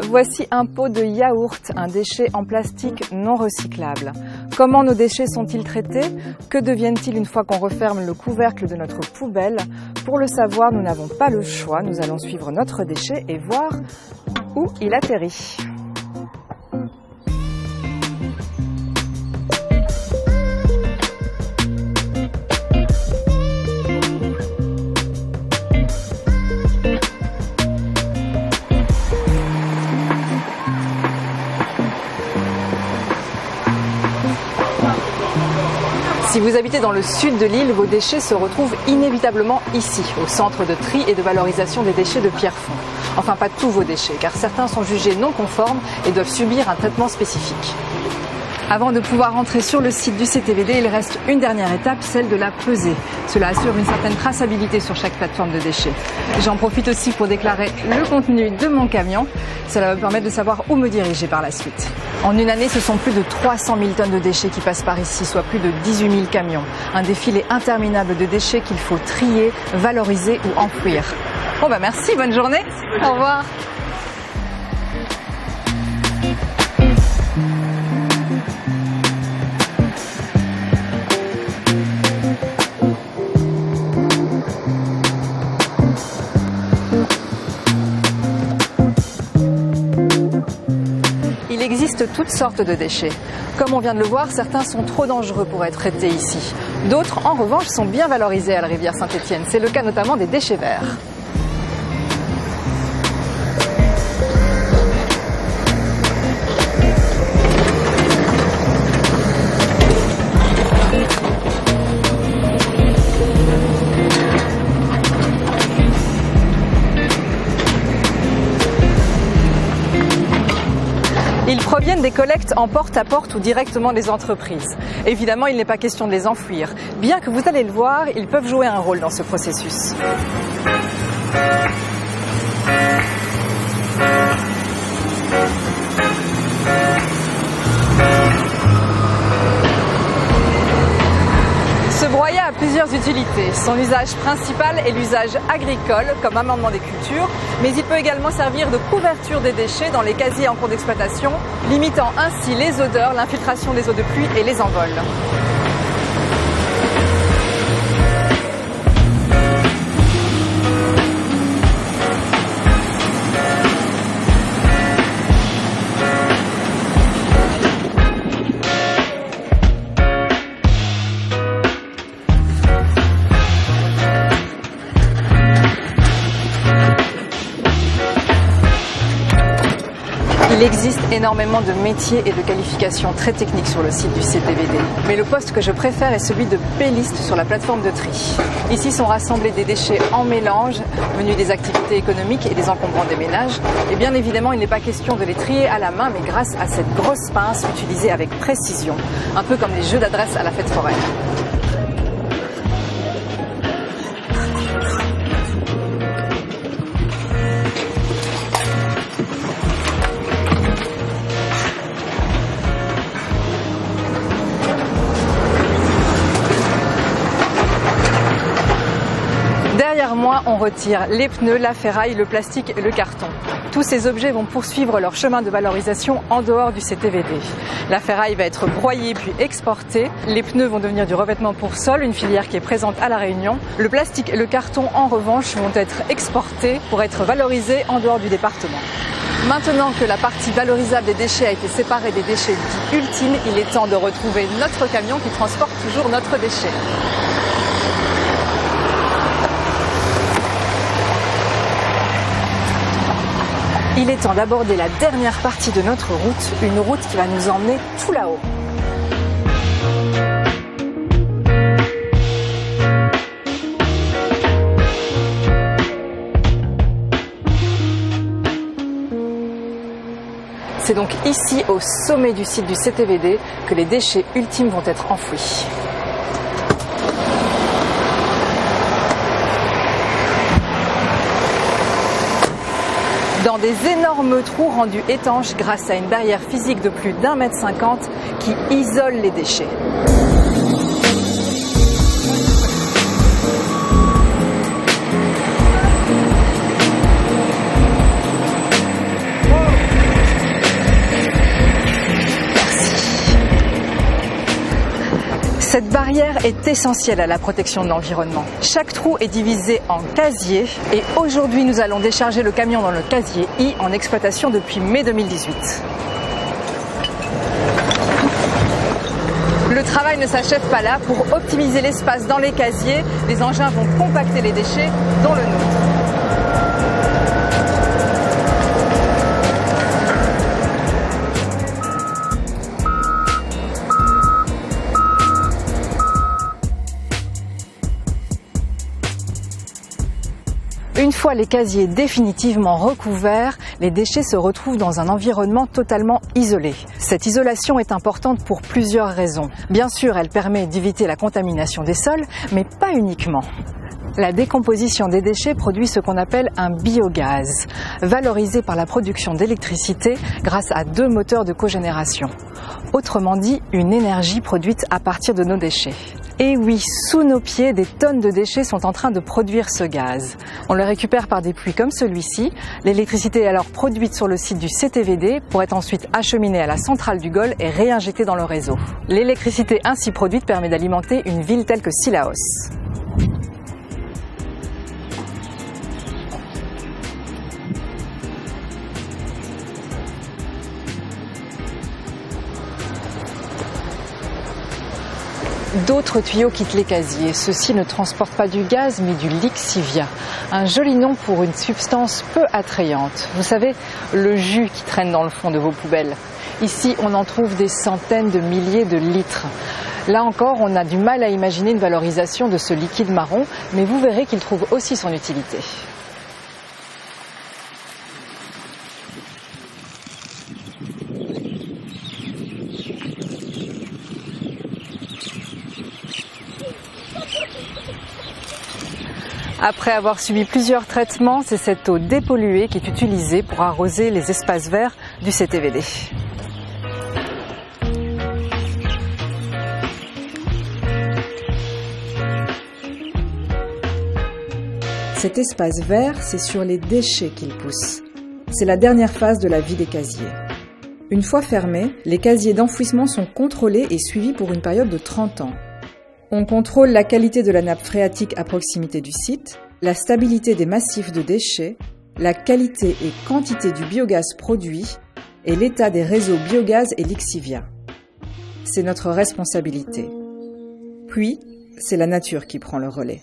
Voici un pot de yaourt, un déchet en plastique non recyclable. Comment nos déchets sont-ils traités? Que deviennent-ils une fois qu'on referme le couvercle de notre poubelle? Pour le savoir, nous n'avons pas le choix. Nous allons suivre notre déchet et voir où il atterrit. Si vous habitez dans le sud de l'île, vos déchets se retrouvent inévitablement ici, au centre de tri et de valorisation des déchets de Pierrefonds. Enfin, pas tous vos déchets, car certains sont jugés non conformes et doivent subir un traitement spécifique. Avant de pouvoir rentrer sur le site du CTVD, il reste une dernière étape, celle de la pesée. Cela assure une certaine traçabilité sur chaque plateforme de déchets. J'en profite aussi pour déclarer le contenu de mon camion. Cela va me permettre de savoir où me diriger par la suite. En une année, ce sont plus de 300 000 tonnes de déchets qui passent par ici, soit plus de 18 000 camions. Un défilé interminable de déchets qu'il faut trier, valoriser ou enfouir. Bon bah merci, bonne journée. Au revoir. Il existe toutes sortes de déchets. Comme on vient de le voir, certains sont trop dangereux pour être traités ici. D'autres, en revanche, sont bien valorisés à la rivière Saint-Étienne. C'est le cas notamment des déchets verts. Ils proviennent des collectes en porte-à-porte ou directement des entreprises. Évidemment, il n'est pas question de les enfouir. Bien que vous allez le voir, ils peuvent jouer un rôle dans ce processus. Ce broyat a plusieurs utilités. Son usage principal est l'usage agricole, comme amendement des cultures, mais il peut également servir de couverture des déchets dans les casiers en cours d'exploitation, limitant ainsi les odeurs, l'infiltration des eaux de pluie et les envols. Il existe énormément de métiers et de qualifications très techniques sur le site du CTVD. Mais le poste que je préfère est celui de péliste sur la plateforme de tri. Ici sont rassemblés des déchets en mélange, venus des activités économiques et des encombrants des ménages. Et bien évidemment, il n'est pas question de les trier à la main, mais grâce à cette grosse pince utilisée avec précision. Un peu comme les jeux d'adresse à la fête foraine. Derrière moi, on retire les pneus, la ferraille, le plastique et le carton. Tous ces objets vont poursuivre leur chemin de valorisation en dehors du CTVD. La ferraille va être broyée puis exportée. Les pneus vont devenir du revêtement pour sol, une filière qui est présente à La Réunion. Le plastique et le carton, en revanche, vont être exportés pour être valorisés en dehors du département. Maintenant que la partie valorisable des déchets a été séparée des déchets dits ultimes, il est temps de retrouver notre camion qui transporte toujours notre déchet. Il est temps d'aborder la dernière partie de notre route, une route qui va nous emmener tout là-haut. C'est donc ici, au sommet du site du CTVD, que les déchets ultimes vont être enfouis. Dans des énormes trous rendus étanches grâce à une barrière physique de plus d'1,50 m qui isole les déchets. verre est essentiel à la protection de l'environnement. Chaque trou est divisé en casiers et aujourd'hui nous allons décharger le camion dans le casier I en exploitation depuis mai 2018. Le travail ne s'achève pas là. Pour optimiser l'espace dans les casiers, les engins vont compacter les déchets, dont le nôtre. Une fois les casiers définitivement recouverts, les déchets se retrouvent dans un environnement totalement isolé. Cette isolation est importante pour plusieurs raisons. Bien sûr, elle permet d'éviter la contamination des sols, mais pas uniquement. La décomposition des déchets produit ce qu'on appelle un biogaz, valorisé par la production d'électricité grâce à 2 moteurs de cogénération. Autrement dit, une énergie produite à partir de nos déchets. Et oui, sous nos pieds, des tonnes de déchets sont en train de produire ce gaz. On le récupère par des puits comme celui-ci. L'électricité est alors produite sur le site du CTVD pour être ensuite acheminée à la centrale du Gol et réinjectée dans le réseau. L'électricité ainsi produite permet d'alimenter une ville telle que Cilaos. D'autres tuyaux quittent les casiers. Ceux-ci ne transportent pas du gaz, mais du lixivia. Un joli nom pour une substance peu attrayante. Vous savez, le jus qui traîne dans le fond de vos poubelles. Ici, on en trouve des centaines de milliers de litres. Là encore, on a du mal à imaginer une valorisation de ce liquide marron, mais vous verrez qu'il trouve aussi son utilité. Après avoir subi plusieurs traitements, c'est cette eau dépolluée qui est utilisée pour arroser les espaces verts du CTVD. Cet espace vert, c'est sur les déchets qu'il pousse. C'est la dernière phase de la vie des casiers. Une fois fermés, les casiers d'enfouissement sont contrôlés et suivis pour une période de 30 ans. On contrôle la qualité de la nappe phréatique à proximité du site, la stabilité des massifs de déchets, la qualité et quantité du biogaz produit et l'état des réseaux biogaz et lixivia. C'est notre responsabilité. Puis, c'est la nature qui prend le relais.